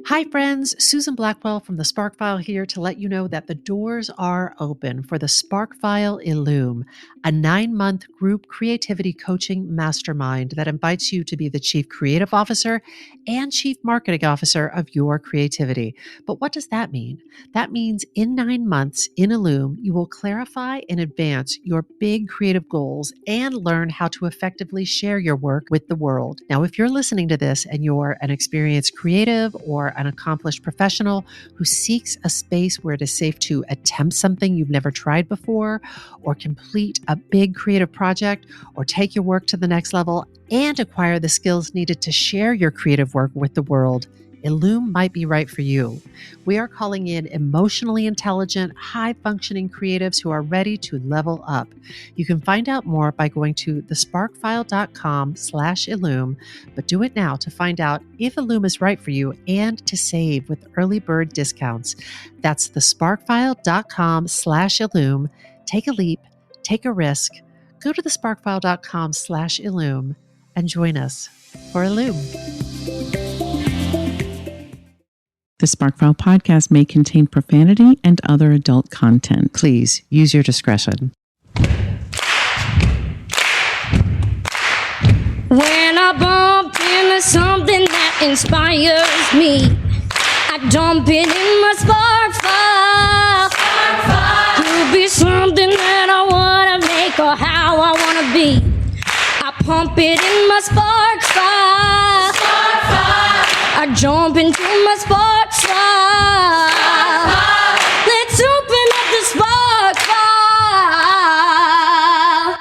Hi, friends. Susan Blackwell from the Spark File here to let you know that the doors are open for the Spark File Illume, a 9-month group creativity coaching mastermind that invites you to be the Chief Creative Officer and Chief Marketing Officer of your creativity. But what does that mean? That means in 9 months in Illume, you will clarify and advance your big creative goals and learn how to effectively share your work with the world. Now, if you're listening to this and you're an experienced creative or an accomplished professional who seeks a space where it is safe to attempt something you've never tried before, or complete a big creative project, or take your work to the next level and acquire the skills needed to share your creative work with the world, Illume might be right for you. We are calling in emotionally intelligent, high-functioning creatives who are ready to level up. You can find out more by going to thesparkfile.com/Illume, but do it now to find out if Illume is right for you and to save with early bird discounts. That's thesparkfile.com/Illume. Take a leap, take a risk. Go to thesparkfile.com/Illume and join us for Illume. The SparkFile podcast may contain profanity and other adult content. Please use your discretion. When I bump into something that inspires me, I dump it in my spark file. Could be something that I want to make or how I want to be. I pump it in my spark file. I jump into my spark file. Let's open up the spark file.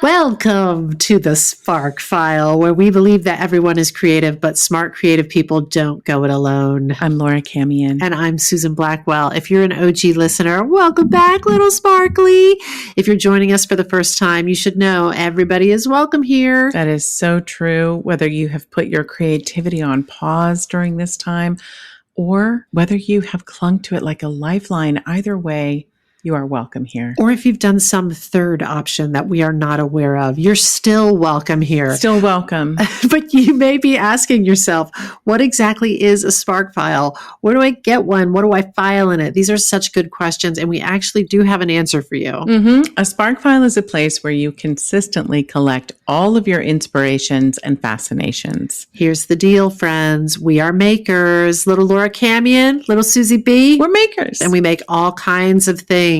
Welcome to the Spark File, where we believe that everyone is creative, but smart creative people don't go it alone. I'm Laura Camion. And I'm Susan Blackwell. If you're an OG listener, welcome back, little Sparkly. If you're joining us for the first time, you should know everybody is welcome here. That is so true. Whether you have put your creativity on pause during this time or whether you have clung to it like a lifeline, either way, you are welcome here. Or if you've done some third option that we are not aware of, you're still welcome here. Still welcome. But you may be asking yourself, what exactly is a Spark File? Where do I get one? What do I file in it? These are such good questions, and we actually do have an answer for you. A Spark File is a place where you consistently collect all of your inspirations and fascinations. Here's the deal, friends. We are makers. Little Laura Camion, little Susie B. We're makers. And we make all kinds of things.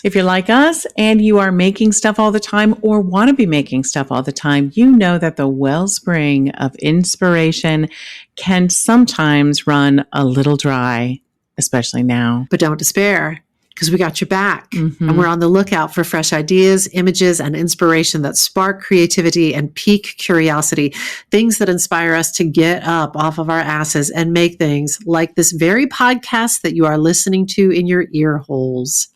If you're like us and you are making stuff all the time or want to be making stuff all the time, you know that the wellspring of inspiration can sometimes run a little dry, especially now. But don't despair, because we got your back. And we're on the lookout for fresh ideas, images, and inspiration that spark creativity and pique curiosity, things that inspire us to get up off of our asses and make things like this very podcast that you are listening to in your ear holes.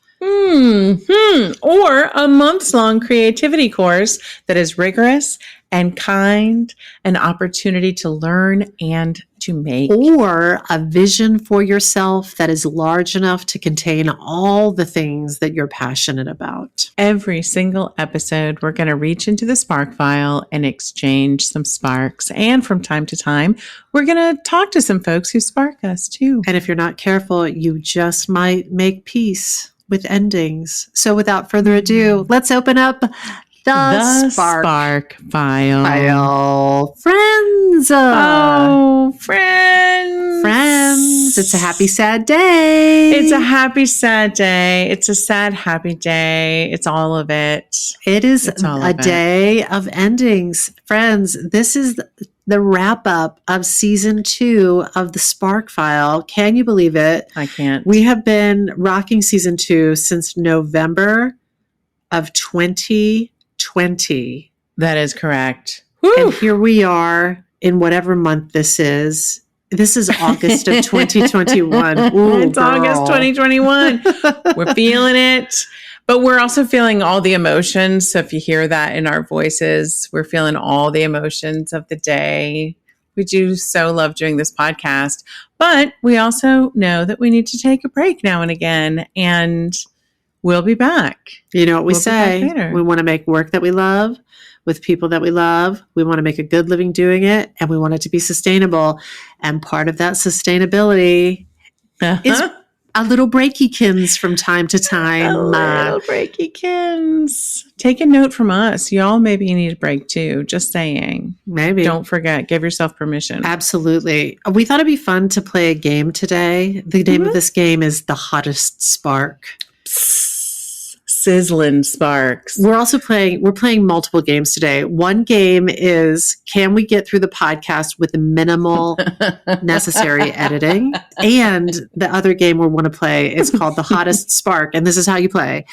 Or a months-long creativity course that is rigorous and kind, an opportunity to learn and to make. Or a vision for yourself that is large enough to contain all the things that you're passionate about. Every single episode, we're going to reach into the Spark File and exchange some sparks. And from time to time, we're going to talk to some folks who spark us too. And if you're not careful, you just might make peace with endings. So without further ado, let's open up the Spark File. Friends. Friends. It's a happy, sad day. It's a happy, sad day. It's a sad, happy day. It's all of it. It is a day of endings. Friends, this is the wrap up of season 2 of the Spark File. Can you believe it? I can't. We have been rocking season 2 since November of 2020. That is correct. And here we are in whatever month this is. This is August of 2021. Ooh, it's girl. August 2021. We're feeling it. But we're also feeling all the emotions. So if you hear that in our voices, we're feeling all the emotions of the day. We do so love doing this podcast. But we also know that we need to take a break now and again. And we'll be back. You know what we say? We want to make work that we love with people that we love. We want to make a good living doing it, and we want it to be sustainable. And part of that sustainability is a little breakykins from time to time. A little breakykins. Take a note from us. Y'all maybe need a break too. Just saying. Maybe. Don't forget. Give yourself permission. Absolutely. We thought it'd be fun to play a game today. The name of this game is The Hottest Spark. Sizzling sparks. We're playing multiple games today. One game is, can we get through the podcast with minimal necessary editing? And the other game we want to play is called The Hottest Spark. And this is how you play.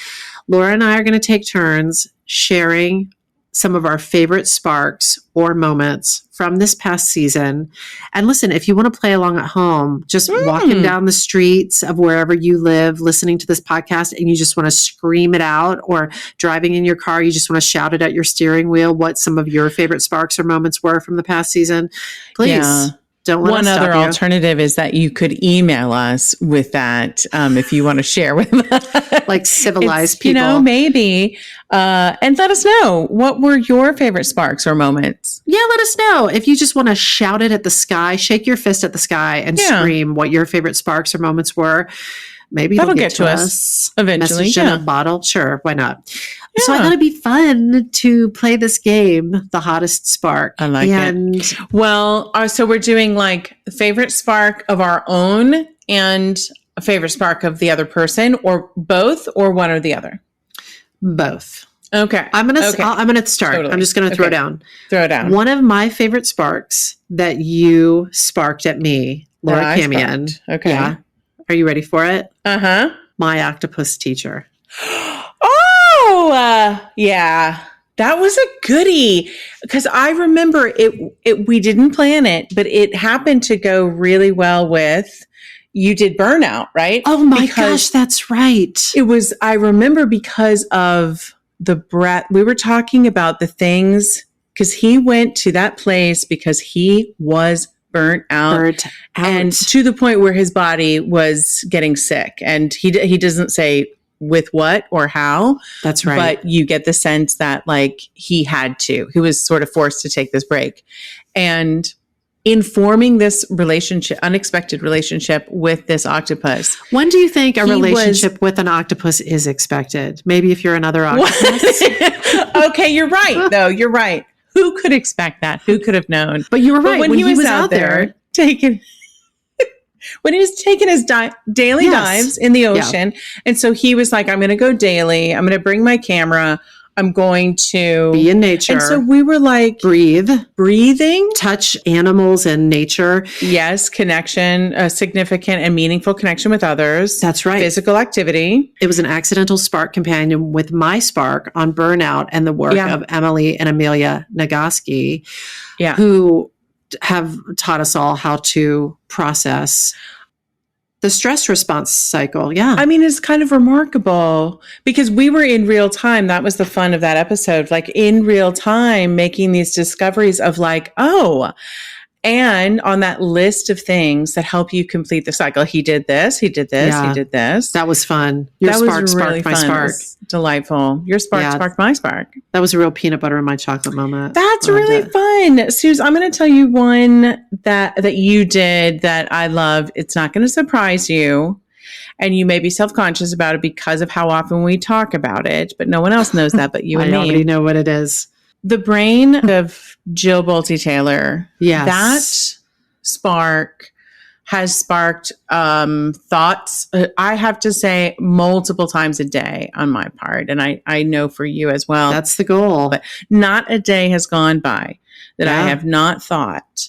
Laura and I are going to take turns sharing some of our favorite sparks or moments from this past season. And listen, if you want to play along at home, just walking down the streets of wherever you live, listening to this podcast, and you just want to scream it out, or driving in your car, you just want to shout it at your steering wheel, what some of your favorite sparks or moments were from the past season, please. Yeah. Don't let One us other stop you. alternative is that you could email us with that if you want to share with us. Like civilized people. Maybe. And let us know, what were your favorite sparks or moments? Yeah, let us know. If you just want to shout it at the sky, shake your fist at the sky and scream what your favorite sparks or moments were. Maybe that'll it'll get to us eventually. Message in a bottle. Sure, why not? Yeah. So I thought it'd be fun to play this game, The Hottest Spark. I like it. Well, so we're doing like favorite spark of our own and a favorite spark of the other person, or both, or one or the other? Both. Okay. I'm gonna start. Totally. I'm just gonna throw down. Throw it down. One of my favorite sparks that you sparked at me, Laura Camion. Okay. Yeah. Are you ready for it? Uh-huh. My octopus teacher. Yeah. That was a goodie, because I remember it. We didn't plan it, but it happened to go really well with, you did Burnout, right? Oh my gosh, that's right. It was, I remember, because of the breath. We were talking about the things, because he went to that place because he was burnt out. And to the point where his body was getting sick. And he doesn't say with what or how. That's right. But you get the sense that like he was sort of forced to take this break. And in forming this unexpected relationship with this octopus. When do you think a relationship with an octopus is expected? Maybe if you're another octopus. Okay, you're right, though. You're right. Who could expect that? Who could have known? But you were right. When he was out there taking... when he was taking his daily dives in the ocean. Yeah. And so he was like, I'm going to go daily. I'm going to bring my camera. I'm going to be in nature. And so we were like, breathing, touch animals and nature. Yes. Connection, a significant and meaningful connection with others. That's right. Physical activity. It was an accidental spark companion with my spark on Burnout and the work of Emily and Amelia Nagoski, who have taught us all how to process the stress response cycle. Yeah. I mean, it's kind of remarkable because we were in real time. That was the fun of that episode. Like in real time, making these discoveries of like, and on that list of things that help you complete the cycle. He did this, he did this, he did this. That was fun. Your spark sparked my spark. Delightful. Your spark sparked my spark. That was a real peanut butter in my chocolate moment. That's really fun. Suze, I'm going to tell you one that you did that I love. It's not going to surprise you. And you may be self-conscious about it because of how often we talk about it, but no one else knows that but you and me. I already know what it is. The brain of Jill Bolte Taylor. Yes. That spark has sparked thoughts, I have to say, multiple times a day on my part. And I know for you as well. That's the goal. But not a day has gone by that I have not thought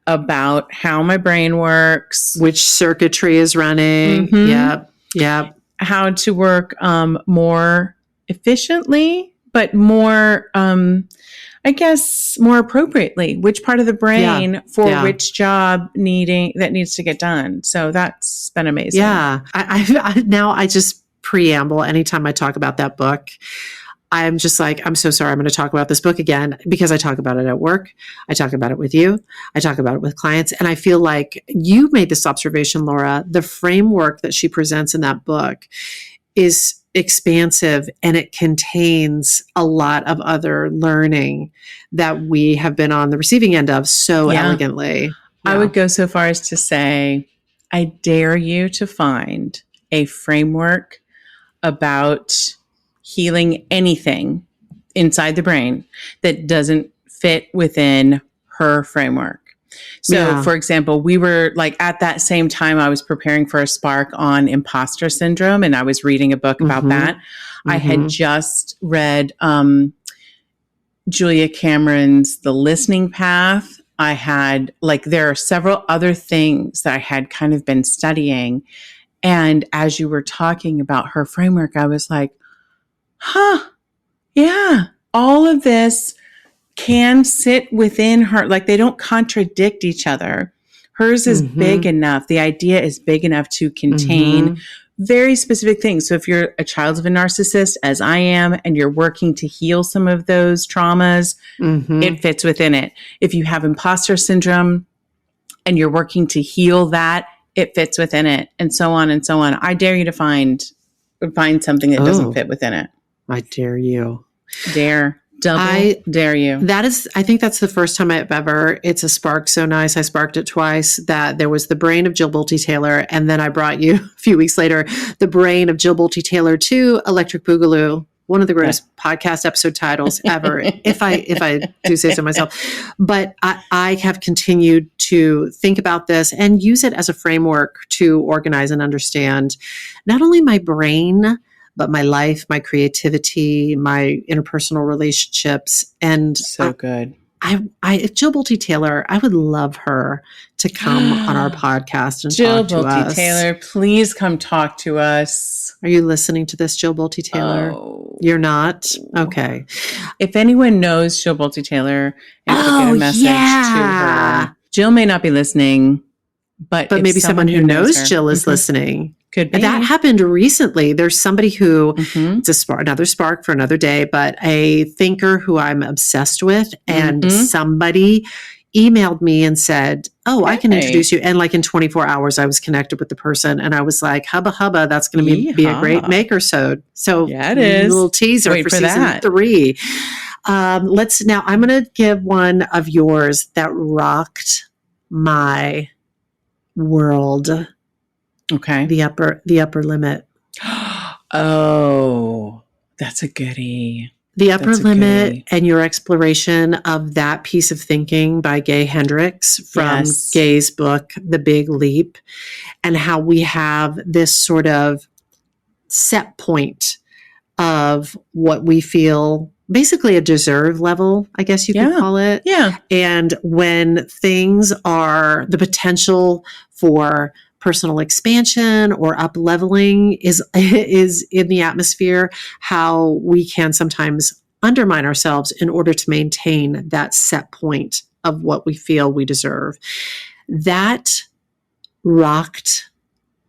about how my brain works. Which circuitry is running. Mm-hmm. Yep. How to work more efficiently. But more, I guess, more appropriately, which part of the brain for which job that needs to get done. So that's been amazing. Yeah. I just preamble anytime I talk about that book. I'm just like, I'm so sorry. I'm going to talk about this book again because I talk about it at work. I talk about it with you. I talk about it with clients. And I feel like you made this observation, Laura. The framework that she presents in that book is expansive, and it contains a lot of other learning that we have been on the receiving end of so elegantly. I would go so far as to say I dare you to find a framework about healing anything inside the brain that doesn't fit within her framework. So, for example, we were like at that same time, I was preparing for a Spark on imposter syndrome, and I was reading a book about that. I had just read Julia Cameron's The Listening Path. I had there are several other things that I had kind of been studying. And as you were talking about her framework, I was like, yeah, all of this can sit within her. Like they don't contradict each other. Hers is big enough. The idea is big enough to contain very specific things. So if you're a child of a narcissist, as I am, and you're working to heal some of those traumas, it fits within it. If you have imposter syndrome and you're working to heal that, it fits within it, and so on and so on. I dare you to find something that doesn't fit within it. I dare you. Dare you. I think that's the first time I've ever, it's a Spark so nice. I sparked it twice, that there was the brain of Jill Bolte Taylor. And then I brought you a few weeks later, the brain of Jill Bolte Taylor 2, Electric Boogaloo. One of the greatest podcast episode titles ever, if I do say so myself. But I have continued to think about this and use it as a framework to organize and understand not only my brain, but my life, my creativity, my interpersonal relationships. And good. If Jill Bolte Taylor, I would love her to come on our podcast and Jill talk to Bolte us. Taylor, please come talk to us. Are you listening to this, Jill Bolte Taylor? Oh. You're not? Okay. If anyone knows Jill Bolte Taylor and could get a message to her, Jill may not be listening, but maybe someone who knows her, Jill is listening. Could be. And that happened recently. There's somebody who, it's another spark for another day, but a thinker who I'm obsessed with, and somebody emailed me and said, I can introduce you. And like in 24 hours, I was connected with the person, and I was like, hubba, that's going to be a great maker-sode. So yeah, it is. A little teaser for season 3. I'm going to give one of yours that rocked my world. Okay. The upper limit. Oh, that's a goodie. The Upper Limit and your exploration of that piece of thinking by Gay Hendricks from Gay's book, The Big Leap, and how we have this sort of set point of what we feel, basically a deserve level, I guess you could call it. Yeah. And when things are the potential for personal expansion or up leveling is in the atmosphere, how we can sometimes undermine ourselves in order to maintain that set point of what we feel we deserve. That rocked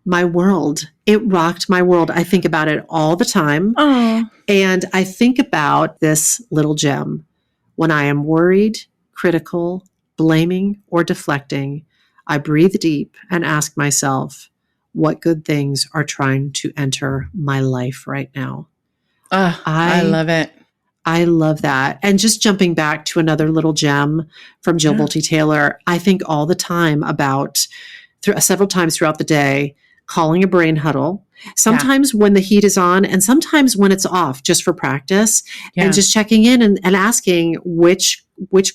my world. It rocked my world. I think about it all the time. Oh. And I think about this little gem. When I am worried, critical, blaming, or deflecting, I breathe deep and ask myself, what good things are trying to enter my life right now? I love it. I love that. And just jumping back to another little gem from Jill Bolte Taylor, I think all the time about, several times throughout the day, calling a brain huddle, sometimes when the heat is on and sometimes when it's off, just for practice, and just checking in and asking which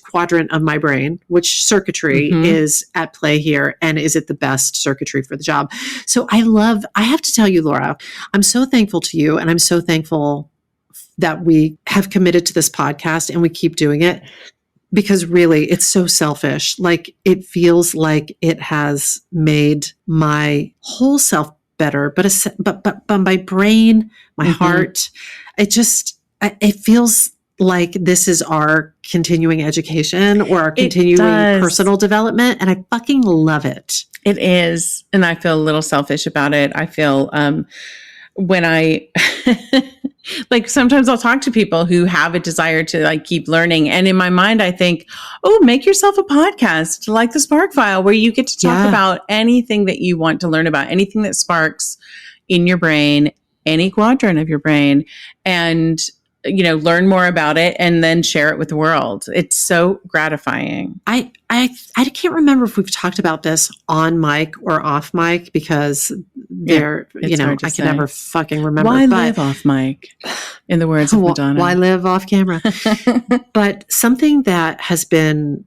quadrant of my brain, which circuitry is at play here, and is it the best circuitry for the job? So I have to tell you, Laura, I'm so thankful to you, and I'm so thankful that we have committed to this podcast and we keep doing it, because really it's so selfish. Like, it feels like it has made my whole self better, but my brain, my heart, it feels like this is our continuing education or our continuing personal development. And I fucking love it. It is. And I feel a little selfish about it. I feel, when I, like, sometimes I'll talk to people who have a desire to like keep learning. And in my mind, I think, make yourself a podcast like the Spark File, where you get to talk about anything that you want to learn about, anything that sparks in your brain, any quadrant of your brain. And learn more about it and then share it with the world. It's so gratifying. I can't remember if we've talked about this on mic or off mic because it's hard to I say. can never fucking remember. Why live off mic? In the words of Madonna. Why live off camera? But something that has been,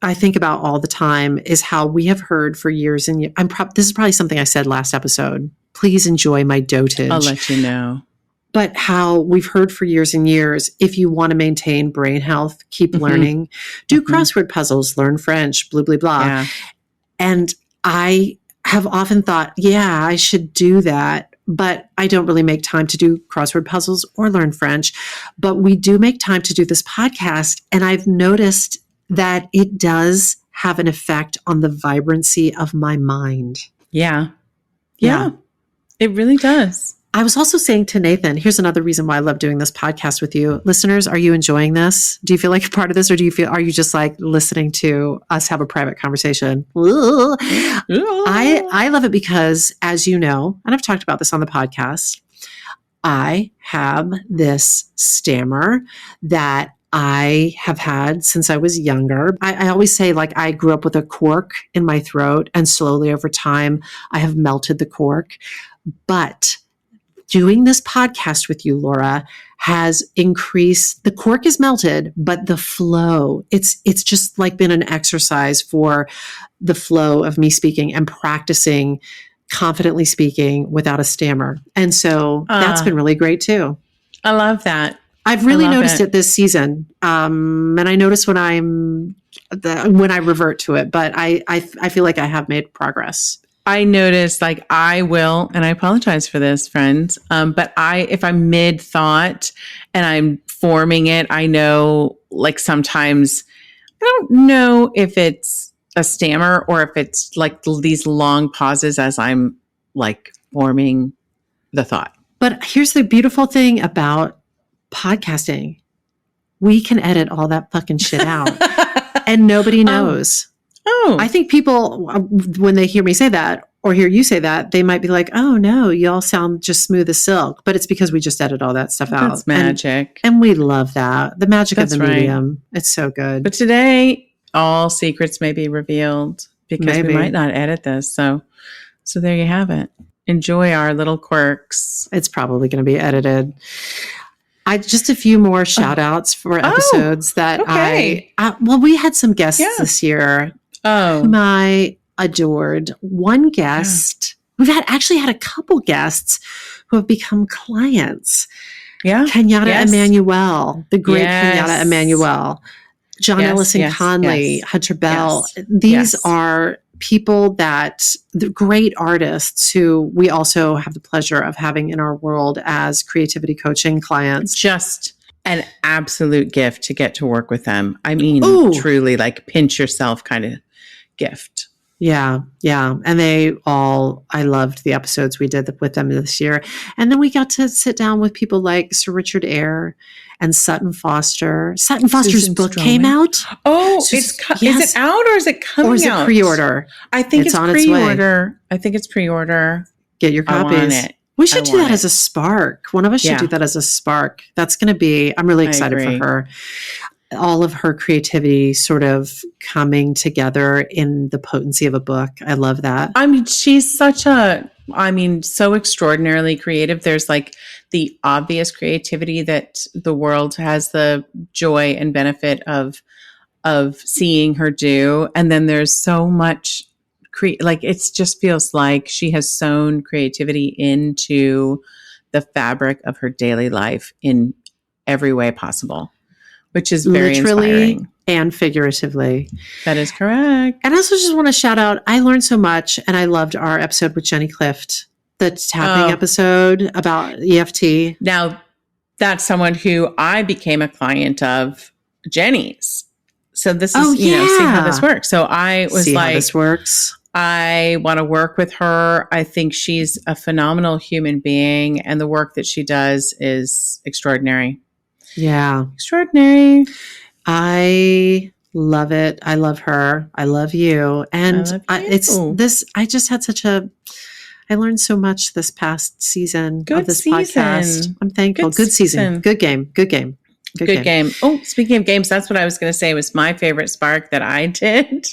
I think about all the time is how we have heard for years and years. This is probably something I said last episode. Please enjoy my dotage. I'll let you know. But how we've heard for years and years, if you want to maintain brain health, keep learning, do crossword puzzles, learn French, blah, blah, blah. Yeah. And I have often thought, yeah, I should do that. But I don't really make time to do crossword puzzles or learn French. But we do make time to do this podcast. And I've noticed that it does have an effect on the vibrancy of my mind. Yeah. It really does. I was also saying to Nathan, here's another reason why I love doing this podcast with you. Listeners, are you enjoying this? Do you feel like a part of this, or are you just like listening to us have a private conversation? Ooh. I love it because, as you know, and I've talked about this on the podcast, I have this stammer that I have had since I was younger. I always say, like, I grew up with a cork in my throat, and slowly over time, I have melted the cork. But doing this podcast with you, Laura, has increased. The cork is melted, but the flow, it's just like been an exercise for the flow of me speaking and practicing confidently speaking without a stammer. And so that's been really great too. I love that. I've really noticed it this season. And I notice when I revert to it, but I feel like I have made progress. I noticed, like, I will, and I apologize for this, friends, but if I'm mid-thought and I'm forming it, I know, like, sometimes, I don't know if it's a stammer or if it's, like, these long pauses as I'm, like, forming the thought. But here's the beautiful thing about podcasting. We can edit all that fucking shit out, and nobody knows. I think people, when they hear me say that or hear you say that, they might be like, oh no, y'all sound just smooth as silk. But it's because we just edit all that stuff out. That's magic. And we love that. The magic of the medium. It's so good. But today, all secrets may be revealed because we might not edit this. So there you have it. Enjoy our little quirks. It's probably going to be edited. Just a few more shout outs for episodes that we had some guests this year whom I adored. One guest, we've actually had a couple guests who have become clients. Yeah. Kenyatta Emmanuel, the great Kenyatta Emmanuel, John Ellison Conley, Hunter Bell. These are people the great artists who we also have the pleasure of having in our world as creativity coaching clients. Just an absolute gift to get to work with them. I mean, truly, like, pinch yourself kind of gift. Yeah. And I loved the episodes we did with them this year. And then we got to sit down with people like Sir Richard Eyre and Sutton Foster. Sutton Foster's Susan book Stroman. Came out. Oh, is it out or is it coming out? Or is it pre-order? I think it's on pre-order. I think it's pre-order. Get your copies. I want it. We should do that as a spark. One of us should do that as a spark. That's going to be, I'm really excited for her. All of her creativity sort of coming together in the potency of a book. I love that. I mean, she's so extraordinarily creative. There's like the obvious creativity that the world has the joy and benefit of seeing her do. And then there's so much it just feels like she has sewn creativity into the fabric of her daily life in every way possible, which is very inspiring. And figuratively. That is correct. And I also just want to shout out, I learned so much, and I loved our episode with Jenny Clift, the tapping episode about EFT. Now, that's someone who I became a client of, Jenny's. So this is, see how this works. So I was how this works. I want to work with her. I think she's a phenomenal human being, and the work that she does is extraordinary. Yeah. Extraordinary. I love it. I love her. I love you. And I just had such a I learned so much this past season Good of this season. podcast. I'm thankful. Good Good season. season. Good game. Good game. Good game. Oh, speaking of games, that's what I was going to say was my favorite Spark that I did.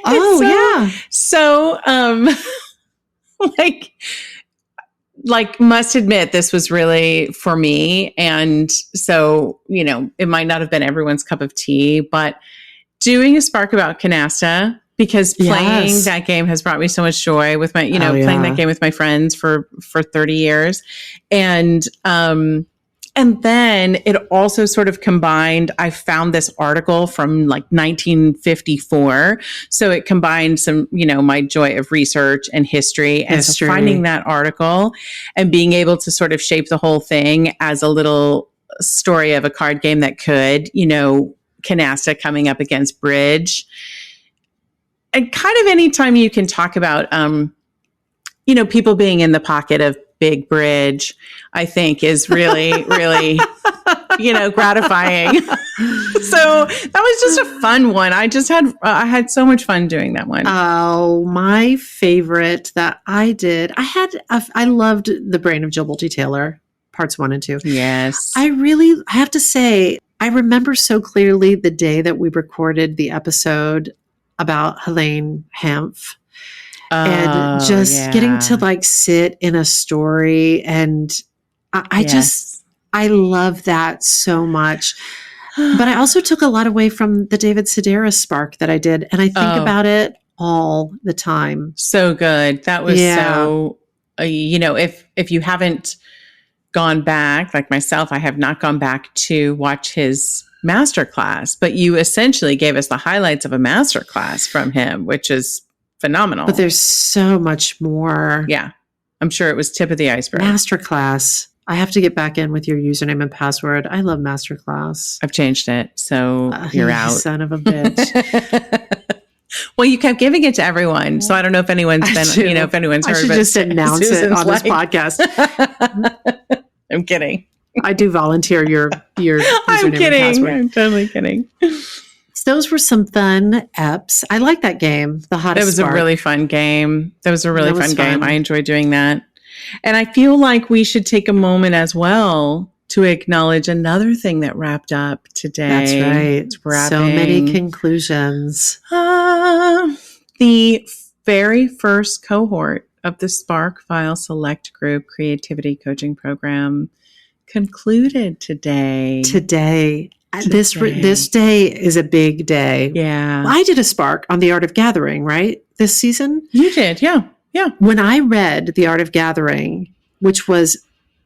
Oh, So, like must admit this was really for me. And so, it might not have been everyone's cup of tea, but doing a Spark about Canasta, because playing that game has brought me so much joy with my, playing that game with my friends for 30 years. And then it also sort of combined, I found this article from like 1954. So it combined some, my joy of research and history. And so finding that article and being able to sort of shape the whole thing as a little story of a card game that could, Canasta coming up against Bridge. And kind of anytime you can talk about, people being in the pocket of Big Bridge, I think is really, really, gratifying. So that was just a fun one. I had so much fun doing that one. Oh, my favorite that I did. I loved The Brain of Jill Bolte Taylor, parts 1 and 2. Yes. I have to say, I remember so clearly the day that we recorded the episode about Helene Hanff. And just getting to like sit in a story. And I love that so much. But I also took a lot away from the David Sedaris Spark that I did. And I think about it all the time. So good. That was so, if you haven't gone back, like myself, I have not gone back to watch his masterclass, but you essentially gave us the highlights of a masterclass from him, which is phenomenal. But there's so much more. Yeah. I'm sure it was tip of the iceberg. Masterclass. I have to get back in with your username and password. I love Masterclass. I've changed it. So you're out. Son of a bitch. Well, you kept giving it to everyone. So I don't know if anyone's been, if anyone's heard of it. I should just announce it on this podcast. I'm kidding. I do volunteer your username I'm kidding. and password. I'm totally kidding. Those were some fun EPs. I like that game, The Hottest That was Spark. a really fun game. That was a really fun game. Fun. I enjoyed doing that. And I feel like we should take a moment as well to acknowledge another thing that wrapped up today. That's right. So many conclusions. The very first cohort of the Spark File Select Group Creativity Coaching Program concluded today. This day is a big day. Yeah. I did a Spark on The Art of Gathering, right? This season? You did, yeah. Yeah. When I read The Art of Gathering, which was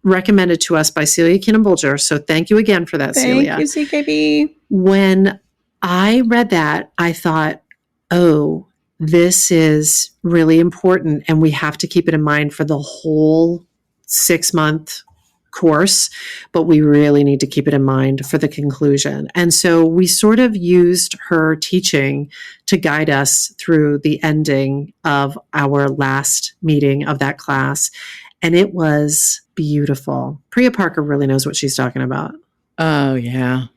recommended to us by Celia Kinnan-Bolger, so thank you again for that, Celia. Thank you, CKB. When I read that, I thought, oh, this is really important, and we have to keep it in mind for the whole 6-month course, but we really need to keep it in mind for the conclusion. And so we sort of used her teaching to guide us through the ending of our last meeting of that class. And it was beautiful. Priya Parker really knows what she's talking about. Oh, yeah.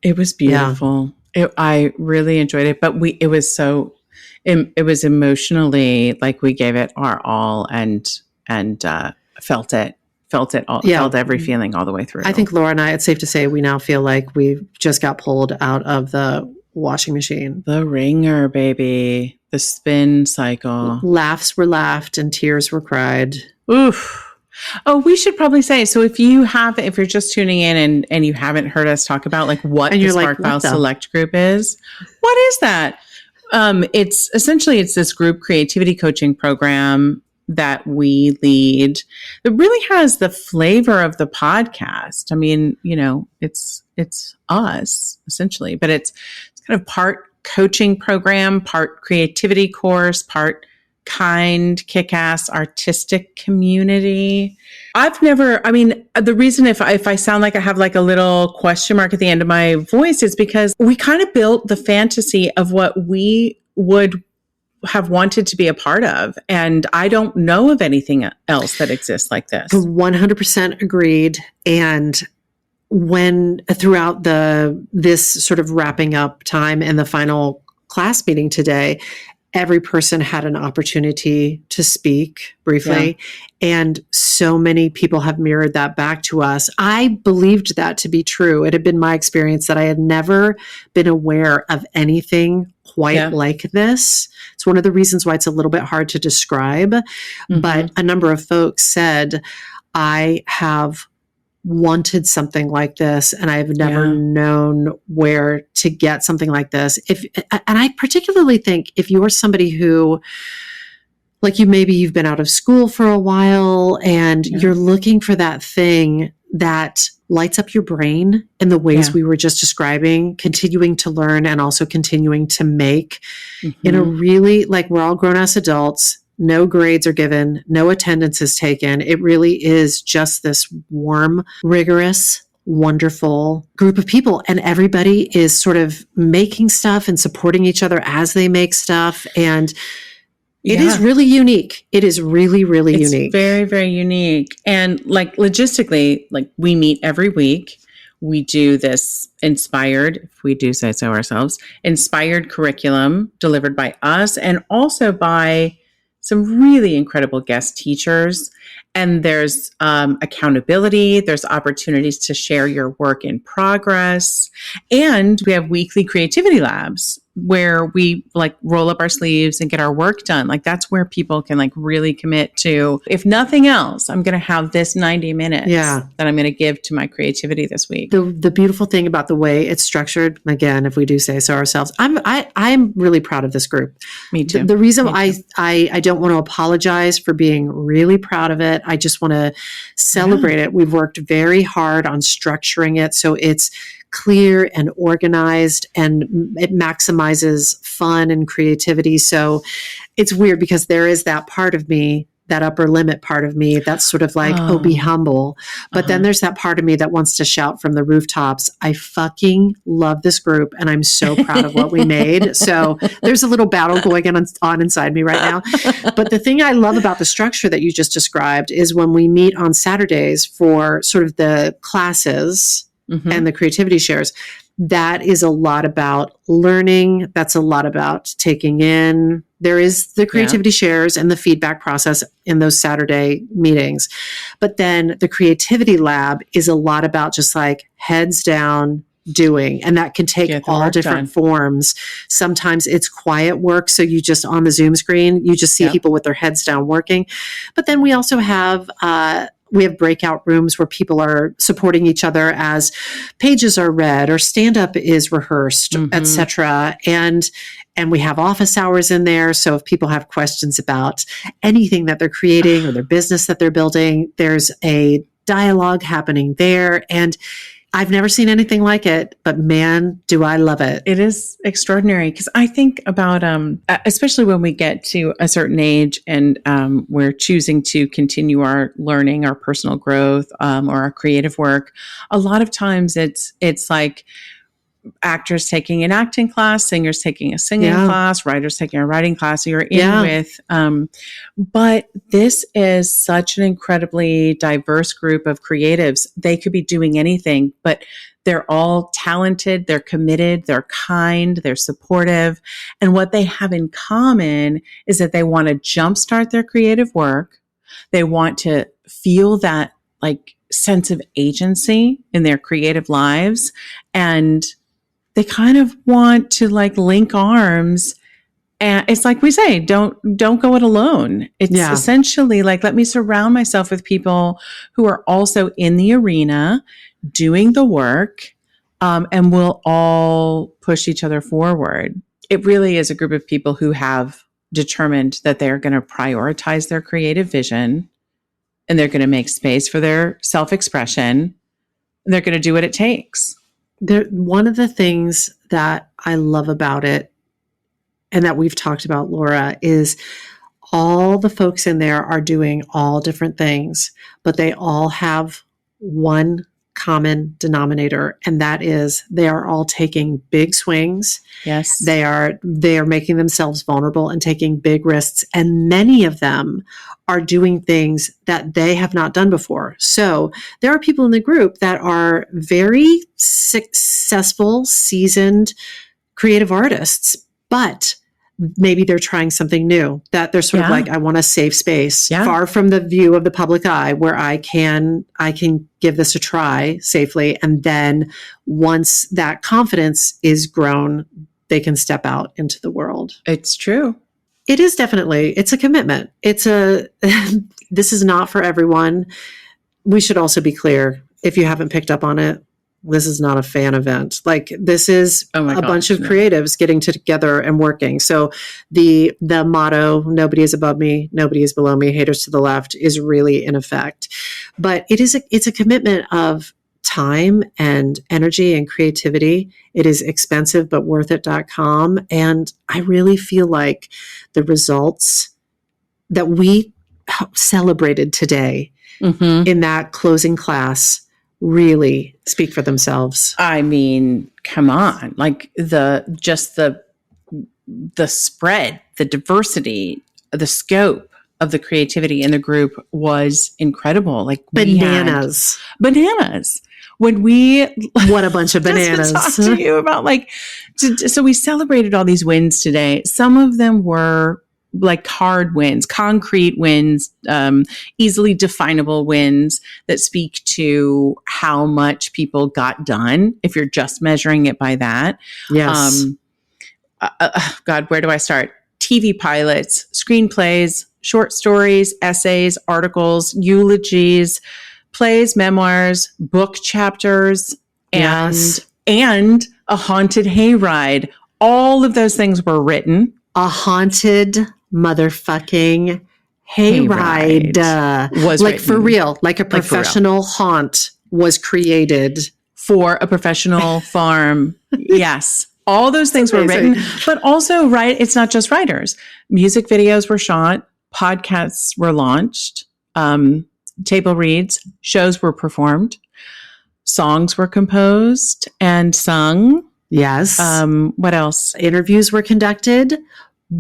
It was beautiful. Yeah. I really enjoyed it, but it was emotionally like we gave it our all and felt it. Felt every feeling all the way through. I think Laura and I, it's safe to say we now feel like we just got pulled out of the washing machine. The ringer, baby. The spin cycle. Laughs were laughed and tears were cried. Oof. Oh, we should probably say, so if you're just tuning in and you haven't heard us talk about like what the Spark File Select Group is, what is that? It's this group creativity coaching program that we lead. It really has the flavor of the podcast. I mean, it's us essentially, but it's kind of part coaching program, part creativity course, part kind, kick-ass artistic community. The reason if I sound like I have like a little question mark at the end of my voice is because we kind of built the fantasy of what we would have wanted to be a part of. And I don't know of anything else that exists like this. 100% agreed. And when throughout this sort of wrapping up time and the final class meeting today, every person had an opportunity to speak briefly. And so many people have mirrored that back to us. I believed that to be true. It had been my experience that I had never been aware of anything quite like this. It's one of the reasons why it's a little bit hard to describe. But a number of folks said, I have wanted something like this, and I've never known where to get something like this. And I particularly think if you're somebody who, like, you've been out of school for a while and you're looking for that thing that lights up your brain in the ways we were just describing, continuing to learn and also continuing to make in a really, like, we're all grown ass adults. No grades are given. No attendance is taken. It really is just this warm, rigorous, wonderful group of people. And everybody is sort of making stuff and supporting each other as they make stuff. And it is really unique. It is really, really unique. It's very, very unique. And like logistically, like we meet every week. We do this inspired, if we do say so ourselves, inspired curriculum delivered by us and also by some really incredible guest teachers. And there's accountability. There's opportunities to share your work in progress. And we have weekly creativity labs where we like roll up our sleeves and get our work done. Like that's where people can like really commit to, if nothing else, I'm going to have this 90 minutes that I'm going to give to my creativity this week. The beautiful thing about the way it's structured, again, if we do say so ourselves, I'm really proud of this group. Me too. The reason I don't want to apologize for being really proud of it. I just want to celebrate it. We've worked very hard on structuring it so it's clear and organized, and it maximizes fun and creativity. So it's weird because there is that part of me, that upper limit part of me, that's sort of like, be humble. But then there's that part of me that wants to shout from the rooftops, I fucking love this group and I'm so proud of what we made. So there's a little battle going on inside me right now. But the thing I love about the structure that you just described is when we meet on Saturdays for sort of the classes and the creativity shares, that is a lot about learning. That's a lot about taking in. There is the creativity shares and the feedback process in those Saturday meetings. But then the creativity lab is a lot about just like heads down, doing. And that can take all different forms. Sometimes it's quiet work. So you just on the Zoom screen, you just see people with their heads down working. But then we also have, we have breakout rooms where people are supporting each other as pages are read or stand-up is rehearsed, etc. And we have office hours in there. So if people have questions about anything that they're creating or their business that they're building, there's a dialogue happening there. And I've never seen anything like it, but man, do I love it. It is extraordinary because I think about, especially when we get to a certain age and we're choosing to continue our learning, our personal growth, or our creative work. A lot of times it's like actors taking an acting class, singers taking a singing class, writers taking a writing class. So you're in with, but this is such an incredibly diverse group of creatives. They could be doing anything, but they're all talented, they're committed, they're kind, they're supportive. And what they have in common is that they want to jumpstart their creative work. They want to feel that like sense of agency in their creative lives. And they kind of want to like link arms. And it's like we say, don't go it alone. It's essentially like, let me surround myself with people who are also in the arena doing the work, and we'll all push each other forward. It really is a group of people who have determined that they're going to prioritize their creative vision and they're going to make space for their self-expression and they're going to do what it takes. One of the things that I love about it and that we've talked about, Laura, is all the folks in there are doing all different things, but they all have one common denominator, and that is they are all taking big swings. Yes. They are making themselves vulnerable and taking big risks, and many of them are doing things that they have not done before. So there are people in the group that are very successful, seasoned creative artists, but maybe they're trying something new, that they're sort of Yeah. like, I want a safe space, Yeah. far from the view of the public eye, where I can give this a try safely. And then once that confidence is grown, they can step out into the world. It's true. It is definitely, it's a commitment. This is not for everyone. We should also be clear, if you haven't picked up on it, this is not a fan event. Like, this is Oh my a bunch gosh, of no. creatives getting together and working. So the motto, nobody is above me, nobody is below me, haters to the left, is really in effect. But it's a commitment of time and energy and creativity. It is expensive, but worthit.com. And I really feel like the results that we celebrated today Mm-hmm. in that closing class really speak for themselves. I mean, come on. Like the spread, the diversity, the scope of the creativity in the group was incredible. Like Bananas. Bananas. When we What a bunch of bananas. just to talk to you about so we celebrated all these wins today. Some of them were like hard wins, concrete wins, easily definable wins that speak to how much people got done. If you're just measuring it by that. Yes. God, where do I start? TV pilots, screenplays, short stories, essays, articles, eulogies, plays, memoirs, book chapters, Yes. and a haunted hayride. All of those things were written. A haunted motherfucking hayride. Was like written. for real, like a Like for real. professional haunt was created. For a professional farm. Yes. All those things were Amazing. written, but also, right, it's not just writers. Music videos were shot, podcasts were launched, table reads, shows were performed, songs were composed and sung. Yes. What else? Interviews were conducted.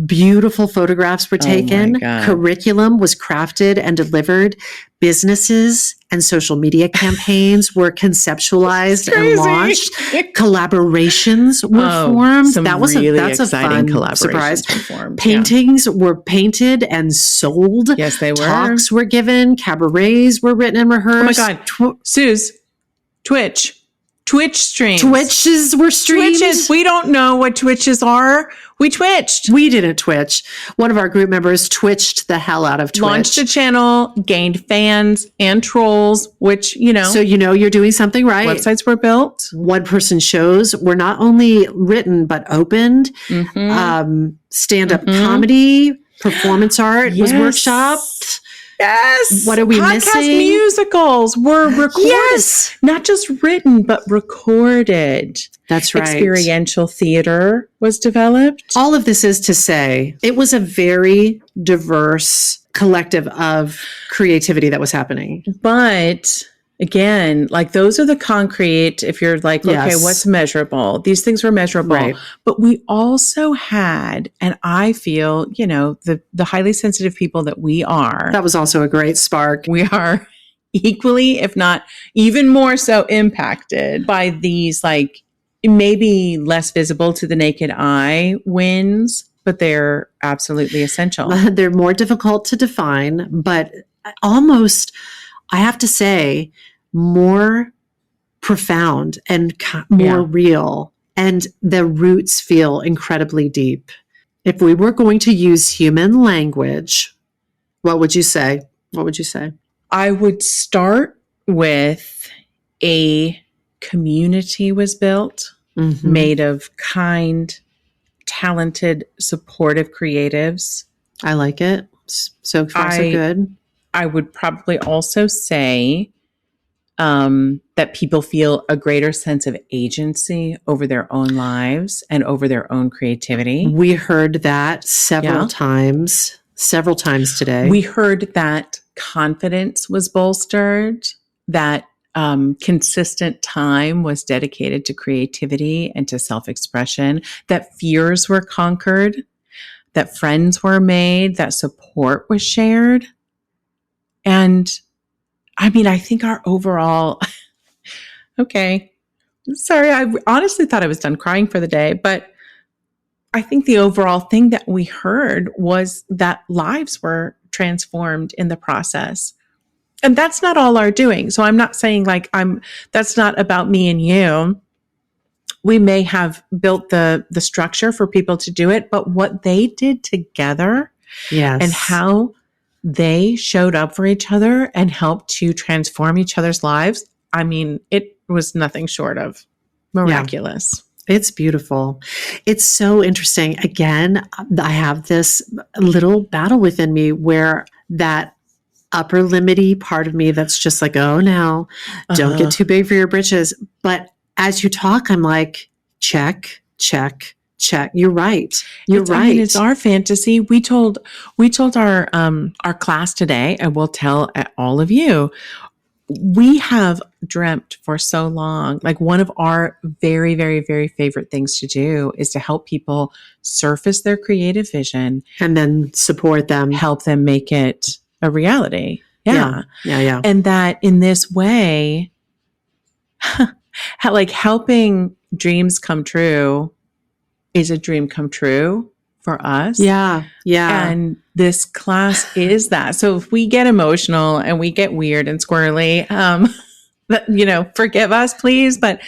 Beautiful photographs were Oh my taken. God. Curriculum was crafted and delivered. Businesses and social media campaigns were conceptualized and launched. Collaborations were formed. Some That's really a exciting fun collaborations surprise. were formed. Paintings were painted and sold. Yeah. Yes, they were. Talks were given. Cabarets were written and rehearsed. Oh my God. Suze, Twitch streams. Twitches were streamed. Twitches. We don't know what Twitches are. We twitched. We didn't twitch. One of our group members twitched the hell out of Twitch. Launched a channel, gained fans and trolls, which, So you're doing something right. websites were built. One person shows were not only written but opened. Mhm. Stand-up comedy, performance art was Yes. workshopped. Yes. What are we Podcast missing? musicals were recorded. Yes, Not just written, but recorded. that's right. Experiential theater was developed. All of this is to say, it was a very diverse collective of creativity that was happening. But again, like those are the concrete. If you're like, okay, Yes. what's measurable? These things were measurable. Right. But we also had, and I feel, the highly sensitive people that we are, That was also a great spark. we are equally, if not even more so, impacted by these, like, maybe less visible to the naked eye wins, but they're absolutely essential. They're more difficult to define, but almost, I have to say, more profound and more Yeah. real. And the roots feel incredibly deep. If we were going to use human language, what would you say? What would you say? I would start with a community was built, Mhm. made of kind, talented, supportive creatives. I like it. So far, so good. I would probably also say that people feel a greater sense of agency over their own lives and over their own creativity. We heard that several times today. We heard that confidence was bolstered, that consistent time was dedicated to creativity and to self-expression, that fears were conquered, that friends were made, that support was shared. And I mean, I think our overall, okay, sorry, I honestly thought I was done crying for the day, but I think the overall thing that we heard was that lives were transformed in the process. And that's not all our doing. So I'm not saying like that's not about me and you. We may have built the structure for people to do it, but what they did together and how they showed up for each other and helped to transform each other's lives, I mean, it was nothing short of miraculous. It's beautiful. It's so interesting. Again, I have this little battle within me where that upper limity part of me that's just like, oh, no, don't get too big for your britches. But as you talk, I'm like, check, check, check. You're right. You're right. I mean, it's our fantasy. We told our class today, and we'll tell all of you, we have dreamt for so long. Like one of our very, very, very favorite things to do is to help people surface their creative vision and then support them, help them make it a reality. Yeah. And that in this way, like helping dreams come true is a dream come true for us. Yeah. And this class is that. So if we get emotional and we get weird and squirrely, forgive us, please. But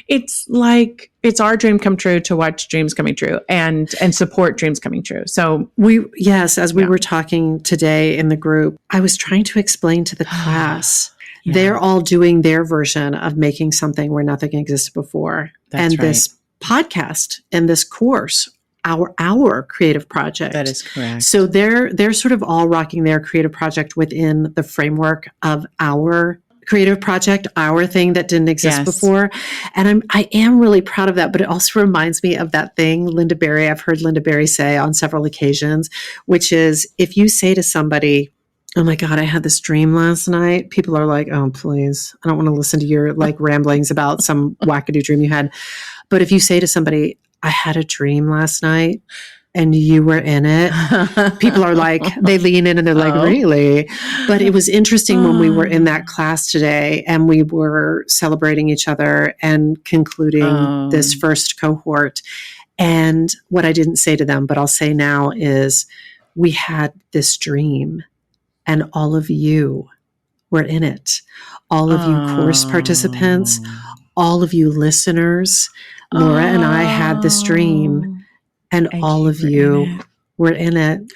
it's like, it's our dream come true to watch dreams coming true and support dreams coming true. So as we were talking today in the group, I was trying to explain to the class, they're all doing their version of making something where nothing existed before. That's right. This podcast and this course, our creative project. That is correct. So they're sort of all rocking their creative project within the framework of our creative project, our thing that didn't exist before. And I am really proud of that, but it also reminds me of that thing Linda Berry, I've heard Linda Berry say on several occasions, which is if you say to somebody, oh my God, I had this dream last night. People are like, oh, please, I don't want to listen to your like ramblings about some wackadoo dream you had. But if you say to somebody, I had a dream last night and you were in it, people are like, they lean in and they're like, really? But it was interesting when we were in that class today and we were celebrating each other and concluding this first cohort. And what I didn't say to them, but I'll say now is we had this dream and all of you were in it. All of you course participants, all of you listeners, Laura and I had this dream and all of you were in it.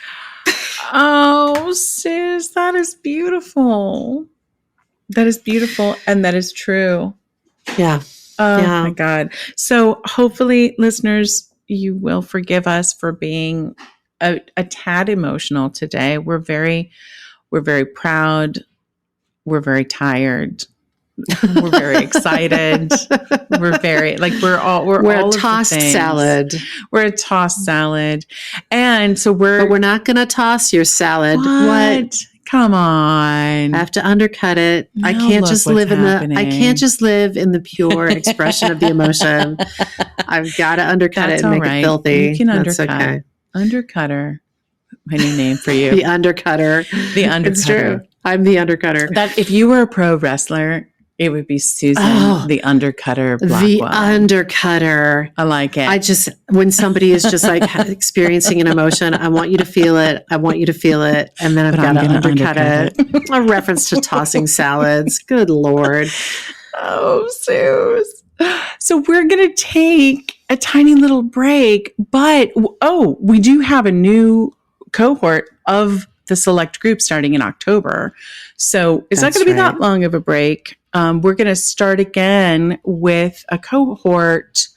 Oh, sis, that is beautiful. That is beautiful. And that is true. Yeah. Oh my God. So hopefully listeners, you will forgive us for being a tad emotional today. We're very proud. We're very tired. We're very excited. We're a tossed salad. We're a tossed salad. And so but we're not going to toss your salad. What? Come on. I have to undercut it. I can't just live in the pure expression of the emotion. I've got to undercut it and make it filthy. You can undercut. Okay. Undercutter. My new name for you. The undercutter. The undercutter. It's true. I'm the undercutter. That if you were a pro wrestler, it would be Susan, the undercutter Blackwell. The undercutter. I like it. When somebody is just like experiencing an emotion, I want you to feel it. I want you to feel it. And then I've got to undercut it. A reference to tossing salads. Good Lord. Oh, Suze. So we're going to take a tiny little break, but we do have a new cohort of the select group starting in October. So it's not going to be that long of a break. We're going to start again with a cohort,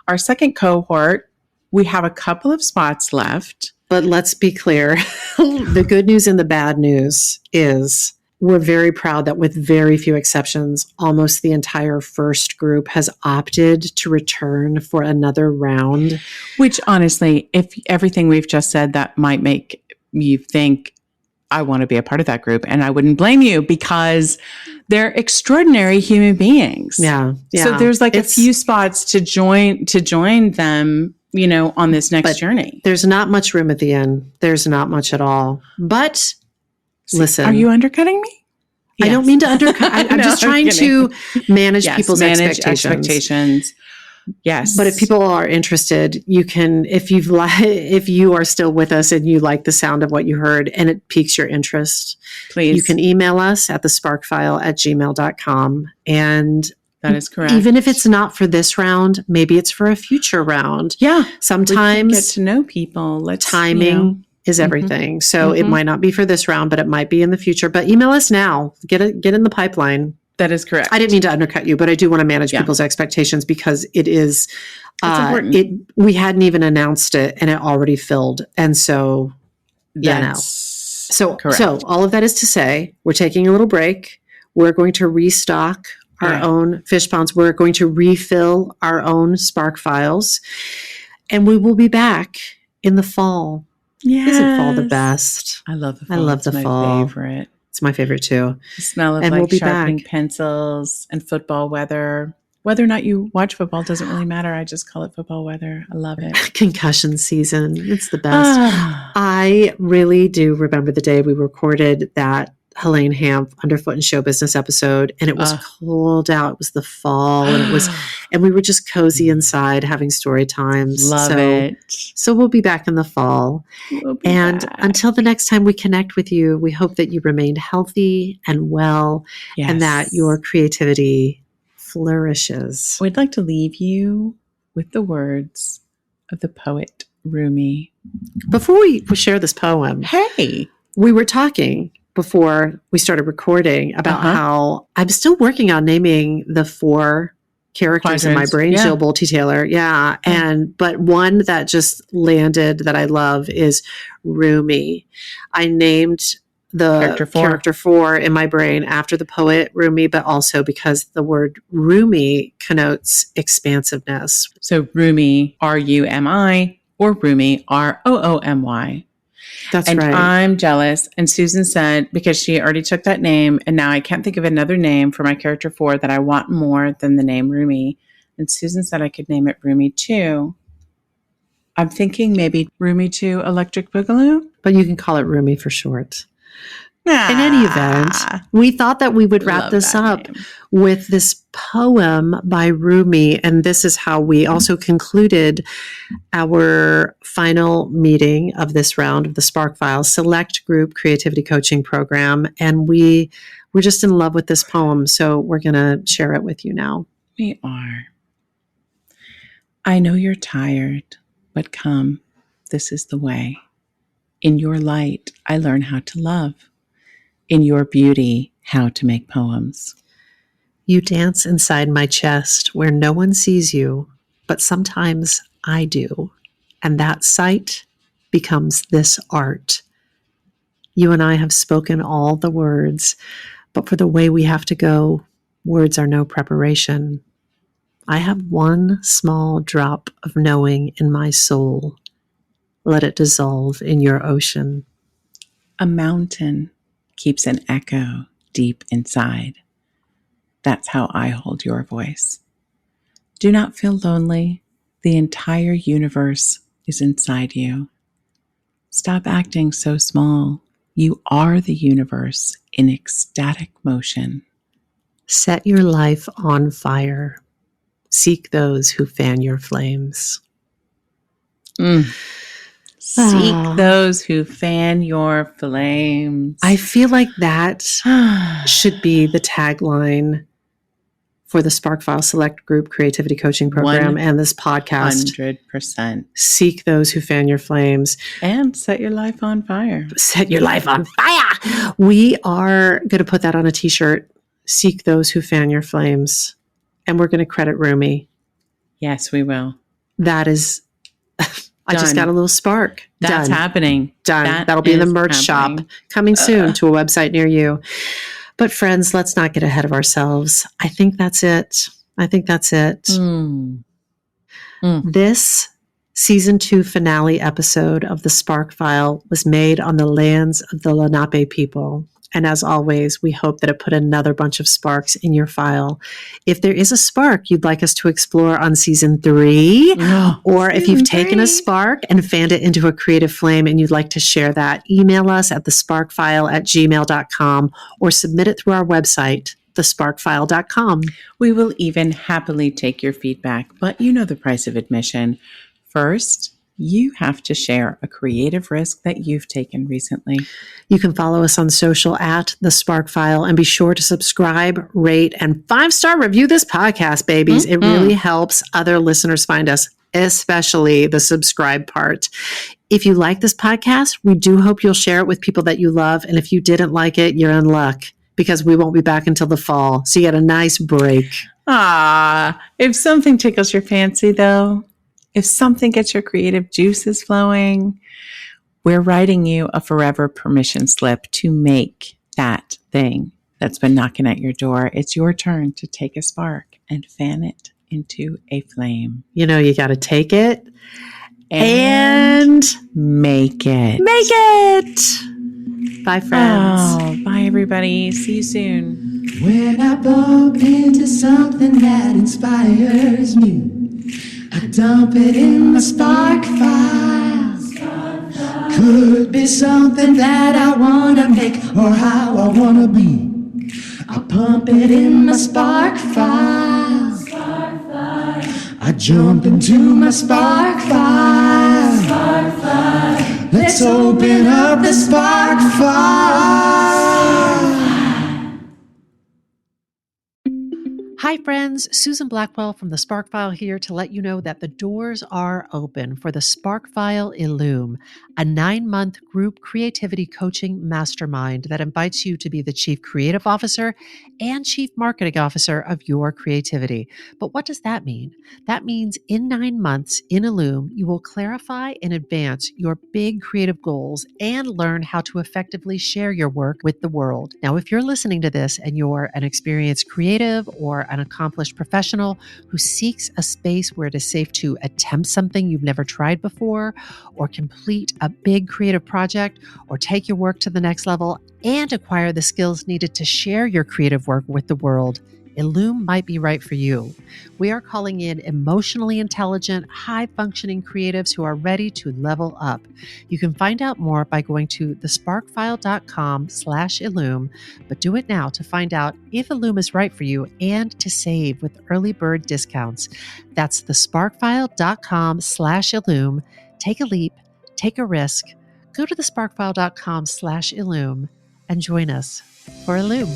our second cohort. We have a couple of spots left. But let's be clear. The good news and the bad news is we're very proud that with very few exceptions, almost the entire first group has opted to return for another round. Which honestly, if everything we've just said, that might make you think, I want to be a part of that group. And I wouldn't blame you because they're extraordinary human beings. Yeah. So there's like a few spots to join them, on this next journey. There's not much room at the end. There's not much at all. But listen. Are you undercutting me? Yes. I don't mean to undercut. I'm just trying to manage people's expectations. Yes. But if people are interested, you can, if you are still with us and you like the sound of what you heard and it piques your interest, please, you can email us at thesparkfile@gmail.com. And that is correct. even if it's not for this round, maybe it's for a future round. Yeah. Sometimes we can get to know people. Timing is everything. So it might not be for this round, but it might be in the future. But email us now. Get in the pipeline. That is correct. I didn't mean to undercut you, but I do want to manage people's expectations because it is, we hadn't even announced it and it already filled. And so, So all of that is to say, we're taking a little break. We're going to restock our own fish ponds. We're going to refill our own Spark Files, and we will be back in the fall. Yes. Isn't fall the best? I love the fall. I love the fall. My favorite. It's my favorite too. The smell of And like we'll be sharpening back. pencils and football weather. Whether or not you watch football doesn't really matter. I just call it football weather. I love it. Concussion season. It's the best. I really do remember the day we recorded that Helene Hanff Underfoot and Show Business episode, and it was cold out. It was the fall, and we were just cozy inside having story times. Love it. So we'll be back in the fall. Until the next time we connect with you, we hope that you remain healthy and well, and that your creativity flourishes. We'd like to leave you with the words of the poet Rumi. Before we share this poem, we were talking before we started recording about how I'm still working on naming the 4 characters in my brain. Jill Bolte Taylor. Yeah. But one that just landed that I love is Rumi. I named the character 4 in my brain after the poet Rumi, but also because the word Rumi connotes expansiveness. So Rumi, R-U-M-I, or Rumi, R-O-O-M-Y. That's right. And I'm jealous. And Susan said, because she already took that name, and now I can't think of another name for my character 4 that I want more than the name Rumi. And Susan said I could name it Rumi 2. I'm thinking maybe Rumi 2 Electric Boogaloo. But you can call it Rumi for short. In any event, we thought that we would wrap this up with this poem by Rumi. And this is how we also concluded our final meeting of this round of the Spark Files Select Group Creativity Coaching Program. And we're just in love with this poem. So we're going to share it with you now. We are. I know you're tired, but come, this is the way. In your light, I learn how to love. In your beauty, how to make poems. You dance inside my chest where no one sees you, but sometimes I do. And that sight becomes this art. You and I have spoken all the words, but for the way we have to go, words are no preparation. I have one small drop of knowing in my soul. Let it dissolve in your ocean. A mountain keeps an echo deep inside. That's how I hold your voice. Do not feel lonely. The entire universe is inside you. Stop acting so small. You are the universe in ecstatic motion. Set your life on fire. Seek those who fan your flames. Seek those who fan your flames. I feel like that should be the tagline for the Spark File Select Group Creativity Coaching Program and this podcast. 100%. Seek those who fan your flames. And set your life on fire. Set your life on fire. We are going to put that on a t-shirt. Seek those who fan your flames. And we're going to credit Rumi. Yes, we will. That is... I just got a little spark. That's happening. Done. That'll be in the merch shop. Coming soon to a website near you. But friends, let's not get ahead of ourselves. I think that's it. This season 2 finale episode of the Spark File was made on the lands of the Lenape people. And as always, we hope that it put another bunch of sparks in your file. If there is a spark you'd like us to explore on season 3, or if you've taken a spark and fanned it into a creative flame and you'd like to share that, email us at thesparkfile@gmail.com or submit it through our website, thesparkfile.com. We will even happily take your feedback, but you know the price of admission. First, you have to share a creative risk that you've taken recently. You can follow us on social at The Spark File and be sure to subscribe, rate, and 5-star review this podcast, babies. It really helps other listeners find us, especially the subscribe part. If you like this podcast, we do hope you'll share it with people that you love. And if you didn't like it, you're in luck because we won't be back until the fall. So you get a nice break. If something tickles your fancy, though, if something gets your creative juices flowing, we're writing you a forever permission slip to make that thing that's been knocking at your door. It's your turn to take a spark and fan it into a flame. You know, you got to take it and make it. Make it. Bye, friends. Oh, bye, everybody. See you soon. When I bump into something that inspires me, I dump it in my spark file. Could be something that I wanna make or how I wanna be. I pump it in my spark file. I jump into my spark file. Let's open up the spark file. Hi, friends. Susan Blackwell from the Spark File here to let you know that the doors are open for the Spark File Illume, a 9-month group creativity coaching mastermind that invites you to be the chief creative officer and chief marketing officer of your creativity. But what does that mean? That means in 9 months in Illume, you will clarify and advance your big creative goals and learn how to effectively share your work with the world. Now, if you're listening to this and you're an experienced creative or an accomplished professional who seeks a space where it is safe to attempt something you've never tried before, or complete a big creative project, or take your work to the next level and acquire the skills needed to share your creative work with the world, Illume might be right for you. We are calling in emotionally intelligent, high-functioning creatives who are ready to level up. You can find out more by going to thesparkfile.com/Illume, but do it now to find out if Illume is right for you and to save with early bird discounts. That's thesparkfile.com/Illume. Take a leap, take a risk. Go to thesparkfile.com/Illume and join us for Illume.